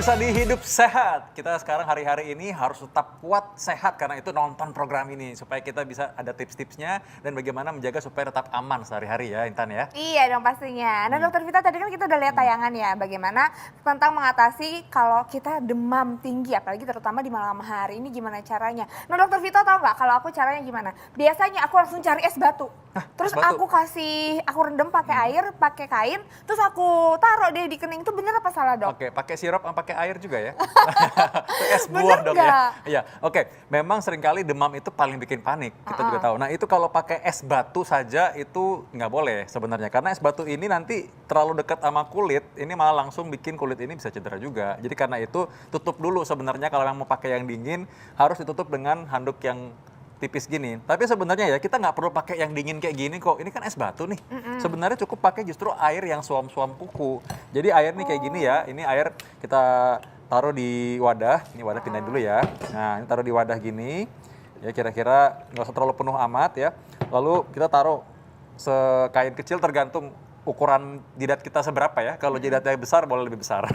pemirsa di Hidup Sehat. Kita sekarang hari-hari ini harus tetap kuat, sehat karena itu nonton program ini. Supaya kita bisa ada tips-tipsnya dan bagaimana menjaga supaya tetap aman sehari-hari ya Intan ya. Iya dong pastinya. Nah Dokter Vita tadi kan kita udah lihat tayangan ya bagaimana tentang mengatasi kalau kita demam tinggi apalagi terutama di malam hari ini gimana caranya. Nah Dokter Vita tahu nggak kalau aku caranya gimana? Biasanya aku langsung cari es batu. Terus aku rendam pakai air, pakai kain, terus aku taruh deh di kening. Itu bener apa salah dok? Oke, pakai sirup sama pakai air juga ya. Es buah dong ya. Iya, oke. Memang seringkali demam itu paling bikin panik. Kita juga tahu. Nah itu kalau pakai es batu saja itu nggak boleh sebenarnya. Karena es batu ini nanti terlalu dekat sama kulit, ini malah langsung bikin kulit ini bisa cedera juga. Jadi karena itu tutup dulu sebenarnya kalau yang mau pakai yang dingin harus ditutup dengan handuk yang tipis gini. Tapi sebenarnya ya kita nggak perlu pakai yang dingin kayak gini kok. Ini kan es batu nih. Sebenarnya cukup pakai justru air yang suam-suam kuku. Jadi air nih kayak gini ya. Ini air kita taruh di wadah. Ini wadah pindahin dulu ya. Nah ini taruh di wadah gini. Ya kira-kira nggak usah terlalu penuh amat ya. Lalu kita taruh sekain kecil tergantung ukuran jidat kita seberapa ya. Kalau jidatnya besar boleh lebih besar.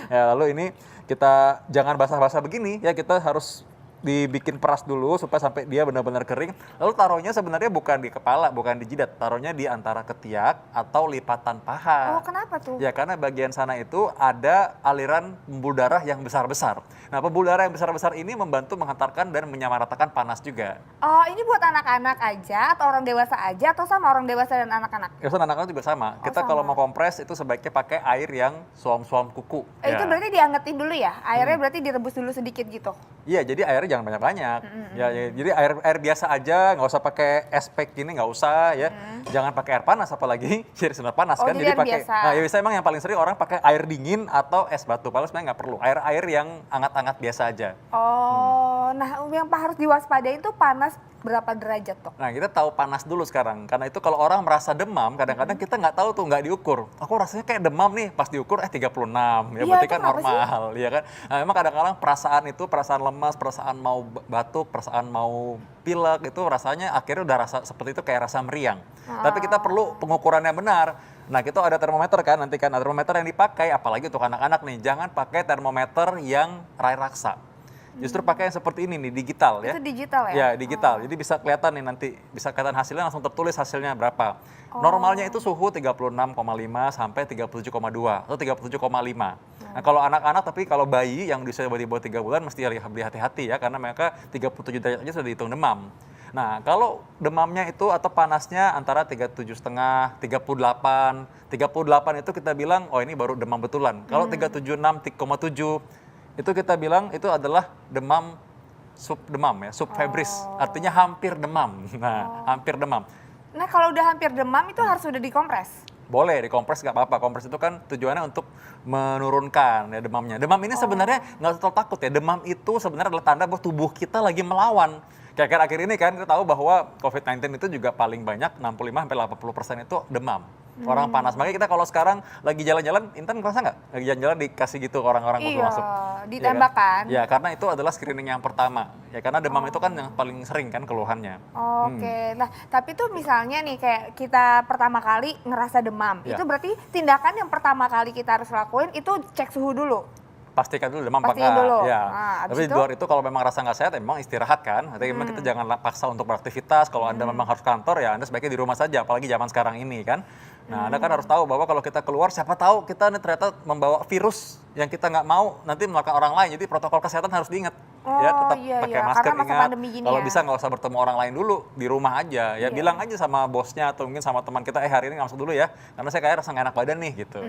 Ya, lalu ini kita jangan basah-basah begini ya. Kita harus dibikin peras dulu supaya sampai dia benar-benar kering. Lalu taruhnya sebenarnya bukan di kepala, bukan di jidat. Taruhnya di antara ketiak atau lipatan paha. Oh kenapa tuh? Ya karena bagian sana itu ada aliran pembuluh darah yang besar-besar. Nah pembuluh darah yang besar-besar ini membantu menghantarkan dan menyamaratakan panas juga. Oh ini buat anak-anak aja atau orang dewasa aja atau sama orang dewasa dan anak-anak? Ya anak-anak juga sama. Kita kalau mau kompres itu sebaiknya pakai air yang suam-suam kuku. Itu berarti diangetin dulu ya? Airnya berarti direbus dulu sedikit gitu? Iya, jadi airnya jangan banyak-banyak. Ya, jadi air biasa aja, nggak usah pakai es pack gini, nggak usah ya. Jangan pakai air panas apalagi, jadi sinar panas kan. Jadi pakai. Nah, ya biasa emang yang paling sering orang pakai air dingin atau es batu. Padahal sebenarnya nggak perlu. Air yang hangat-hangat biasa aja. Oh, nah yang harus diwaspadain tuh panas berapa derajat tuh? Nah kita tahu panas dulu sekarang. Karena itu kalau orang merasa demam, kadang-kadang kita nggak tahu tuh, nggak diukur. Aku rasanya kayak demam nih, pas diukur 36. Ya berarti kan normal, ya kan. Nah memang kadang-kadang perasaan lemas, perasaan mau batuk, perasaan mau pilek, itu rasanya akhirnya udah rasa seperti itu kayak rasa meriang. Tapi kita perlu pengukurannya benar. Nah itu ada termometer kan, nanti kan ada termometer yang dipakai, apalagi untuk anak-anak nih. Jangan pakai termometer yang rai raksa. Justru pakai yang seperti ini nih, digital ya. Itu digital ya? Ya, digital. Jadi bisa kelihatan nih nanti, bisa kelihatan hasilnya langsung tertulis hasilnya berapa. Normalnya itu suhu 36,5 sampai 37,2 atau 37,5. Nah kalau anak-anak, tapi kalau bayi yang di usia di bawah 3 bulan mesti hati-hati ya, karena mereka 37 derajat aja sudah dihitung demam. Nah kalau demamnya itu atau panasnya antara 37,5, 38 itu kita bilang, oh ini baru demam betulan. Kalau 37,6,7 itu kita bilang itu adalah demam subdemam ya, subfebris, artinya hampir demam. Nah, hampir demam. Nah, kalau udah hampir demam itu harus udah dikompres? Boleh dikompres, nggak apa-apa. Kompres itu kan tujuannya untuk menurunkan ya demamnya. Demam ini sebenarnya nggak terlalu takut ya. Demam itu sebenarnya adalah tanda bahwa tubuh kita lagi melawan. Kayak akhir ini kan kita tahu bahwa COVID-19 itu juga paling banyak 65-80% itu demam. Orang panas. Makanya kita kalau sekarang lagi jalan-jalan, Intan ngerasa nggak? Lagi jalan-jalan dikasih gitu orang-orang waktu masuk. Ditembakkan. Ya, karena itu adalah screening yang pertama. Ya karena demam itu kan yang paling sering kan keluhannya. Oke. Nah tapi tuh misalnya nih kayak kita pertama kali ngerasa demam. Itu berarti tindakan yang pertama kali kita harus lakuin itu cek suhu dulu? Pastikan dulu demam apa enggak. Ya. Tapi di luar itu kalau memang rasa nggak sehat, memang istirahat kan. Tapi memang kita jangan paksa untuk beraktivitas. Kalau Anda memang harus kantor ya Anda sebaiknya di rumah saja. Apalagi zaman sekarang ini kan. Nah Anda kan harus tahu bahwa kalau kita keluar siapa tahu kita nih ternyata membawa virus yang kita nggak mau nanti menularkan orang lain. Jadi protokol kesehatan harus diingat. Ya tetap pakai masker, ingat. Kalau bisa nggak usah bertemu orang lain dulu, di rumah aja. Ya bilang aja sama bosnya atau mungkin sama teman kita, hari ini nggak masuk dulu ya. Karena saya kayak rasa nggak enak badan nih gitu.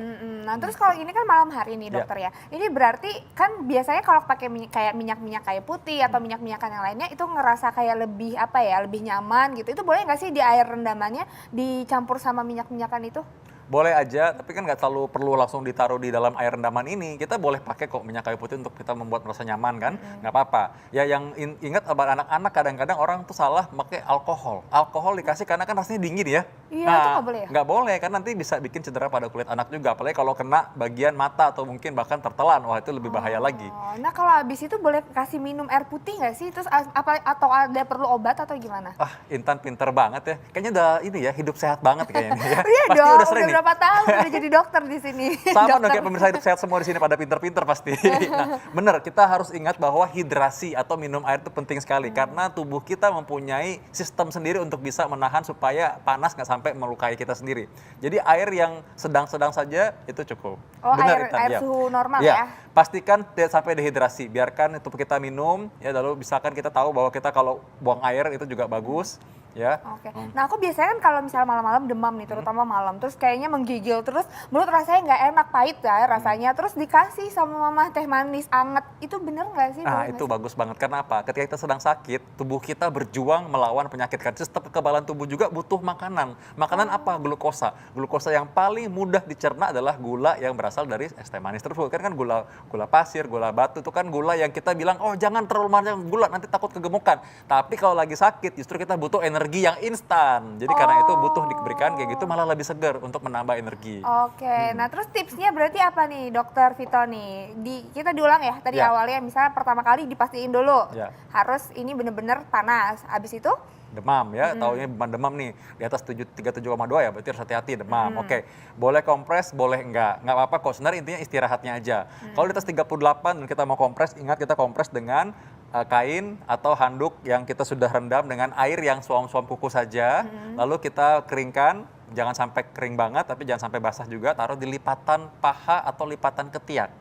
Nah terus kalau ini kan malam hari nih dokter ya. Ini berarti kan biasanya kalau pakai kayak minyak-minyak kayu putih atau minyak-minyakan yang lainnya itu ngerasa kayak lebih apa ya, lebih nyaman gitu. Itu boleh nggak sih di air rendamannya dicampur sama minyak-minyakan itu? Boleh aja, tapi kan nggak selalu perlu langsung ditaruh di dalam air rendaman ini. Kita boleh pakai kok minyak kayu putih untuk kita membuat merasa nyaman kan, nggak apa-apa. Ya yang ingat obat anak-anak kadang-kadang orang tuh salah pakai alkohol. Alkohol dikasih karena kan rasanya dingin ya. Iya, itu nggak boleh ya? Nggak boleh, kan nanti bisa bikin cedera pada kulit anak juga. Apalagi kalau kena bagian mata atau mungkin bahkan tertelan, wah itu lebih bahaya lagi. Nah kalau habis itu boleh kasih minum air putih nggak sih? Terus atau ada perlu obat atau gimana? Intan pinter banget ya. Kayaknya udah ini ya, hidup sehat banget kayaknya ya. Iya Pasti dong, udah sering nih berapa tahun udah jadi dokter di sini. Sama dong kayak pemirsa hidup sehat semua di sini pada pinter-pinter pasti. Nah, benar, kita harus ingat bahwa hidrasi atau minum air itu penting sekali karena tubuh kita mempunyai sistem sendiri untuk bisa menahan supaya panas nggak sampai melukai kita sendiri. Jadi air yang sedang-sedang saja itu cukup. Oh, Benar, Intan, air ya. suhu normal Ya, ya. pastikan tidak sampai dehidrasi. Biarkan itu kita minum, ya lalu misalkan kita tahu bahwa kita kalau buang air itu juga bagus, ya. Oke. Nah aku biasanya kan kalau misalnya malam-malam demam nih, terutama malam, terus kayaknya menggigil, terus mulut rasanya nggak enak, pahit ya rasanya, terus dikasih sama mama teh manis anget, itu bener nggak sih? Nah Boleh itu nggak sih? bagus banget, karena apa? Ketika kita sedang sakit, tubuh kita berjuang melawan penyakit kan. Sistem kekebalan tubuh juga butuh makanan. Makanan apa? Glukosa. Glukosa yang paling mudah dicerna adalah gula yang berasal dari es teh manis tersebut. Kan gula pasir, gula batu itu kan gula yang kita bilang, oh jangan terlalu banyak gula, nanti takut kegemukan. Tapi kalau lagi sakit, justru kita butuh energi yang instan. Jadi karena itu butuh diberikan kayak gitu malah lebih segar untuk menambah energi. Oke, nah terus tipsnya berarti apa nih Dokter Vito nih? Kita diulang ya tadi Ya. awalnya misalnya pertama kali dipastiin dulu Ya. harus ini bener-bener panas, abis itu? Demam ya, taunya demam nih di atas 37,2 ya, berarti harus hati-hati demam. Oke, boleh kompres, boleh enggak apa-apa kok, sebenarnya intinya istirahatnya aja. Kalau di atas 38 dan kita mau kompres, ingat kita kompres dengan kain atau handuk yang kita sudah rendam dengan air yang suam-suam kuku saja, lalu kita keringkan, jangan sampai kering banget tapi jangan sampai basah juga, taruh di lipatan paha atau lipatan ketiak.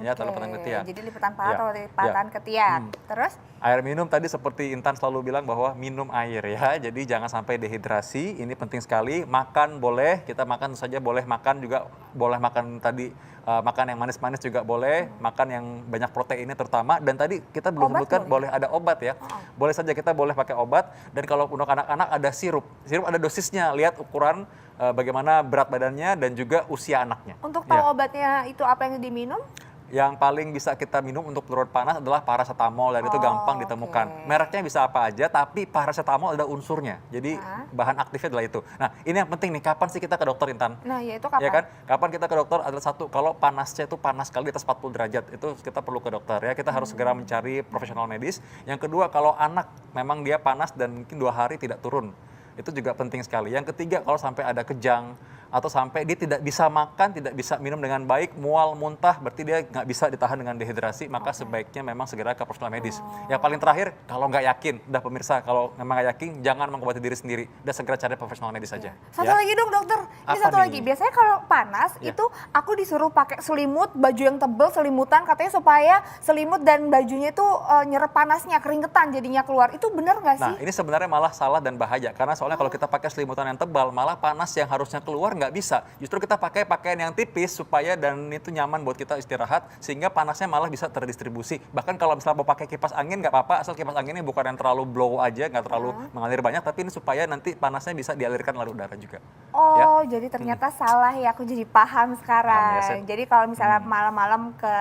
Ya, atau lipatan ketiak. Jadi lipatan paha Ya, atau lipatan ya. ketiak. Terus? Air minum tadi seperti Intan selalu bilang bahwa minum air ya, jadi jangan sampai dehidrasi, ini penting sekali. Makan boleh, kita makan saja boleh makan juga, boleh makan tadi makan yang manis-manis juga boleh, makan yang banyak proteinnya terutama. Dan tadi kita belum Obat sebutkan boleh? boleh ada obat ya, boleh saja kita boleh pakai obat. Dan kalau untuk anak-anak ada sirup ada dosisnya, lihat ukuran bagaimana berat badannya dan juga usia anaknya. Untuk tahu Ya. obatnya itu apa yang diminum? Yang paling bisa kita minum untuk penurun panas adalah paracetamol dan itu gampang ditemukan. oke. Mereknya bisa apa aja, tapi paracetamol ada unsurnya. Jadi bahan aktifnya adalah itu. Nah, ini yang penting nih, kapan sih kita ke dokter, Intan? Nah ya itu kapan? Ya kan? Kapan kita ke dokter adalah satu, kalau panasnya itu panas sekali di atas 40 derajat, itu kita perlu ke dokter ya. Kita harus segera mencari profesional medis. Yang kedua, kalau anak memang dia panas dan mungkin 2 hari tidak turun, itu juga penting sekali. Yang ketiga, kalau sampai ada kejang atau sampai dia tidak bisa makan, tidak bisa minum dengan baik, mual, muntah, berarti dia nggak bisa ditahan dengan dehidrasi, maka sebaiknya memang segera ke profesional medis. Yang paling terakhir, kalau nggak yakin, udah pemirsa, kalau memang nggak yakin, jangan mengobati diri sendiri, udah segera cari profesional medis saja. Satu Ya. lagi dong dokter, ini Apa satu nih? lagi. Biasanya kalau panas Ya. itu aku disuruh pakai selimut, baju yang tebel, selimutan katanya supaya selimut dan bajunya itu nyerap panasnya, keringetan jadinya keluar. Itu bener nggak sih? Nah, ini sebenarnya malah salah dan bahaya, karena soalnya kalau kita pakai selimutan yang tebal, malah panas yang harusnya keluar nggak bisa. Justru kita pakai pakaian yang tipis supaya dan itu nyaman buat kita istirahat, sehingga panasnya malah bisa terdistribusi. Bahkan kalau misalnya mau pakai kipas angin nggak apa-apa, asal kipas anginnya bukan yang terlalu blow aja, nggak terlalu mengalir banyak, tapi ini supaya nanti panasnya bisa dialirkan lalu udara juga. Oh, jadi ternyata salah ya, aku jadi paham sekarang. Paham ya, Seth? Jadi kalau misalnya malam-malam ke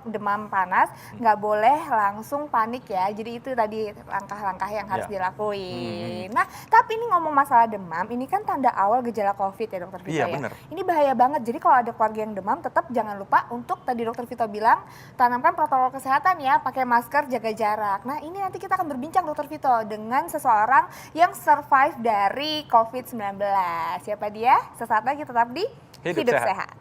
demam panas, nggak boleh langsung panik ya. Jadi itu tadi langkah-langkah yang harus Ya. dilakuin. Nah, tapi ini ngomong masalah demam, ini kan tanda awal gejala COVID ya Dokter Vito Iya, ya. bener. Ini bahaya banget. Jadi kalau ada keluarga yang demam, tetap jangan lupa untuk tadi Dokter Vito bilang tanamkan protokol kesehatan ya, pakai masker, jaga jarak. Nah, ini nanti kita akan berbincang Dokter Vito dengan seseorang yang survive dari COVID-19. Siapa dia? Sesaat lagi tetap di Hidup Hidup Sehat. Sehat.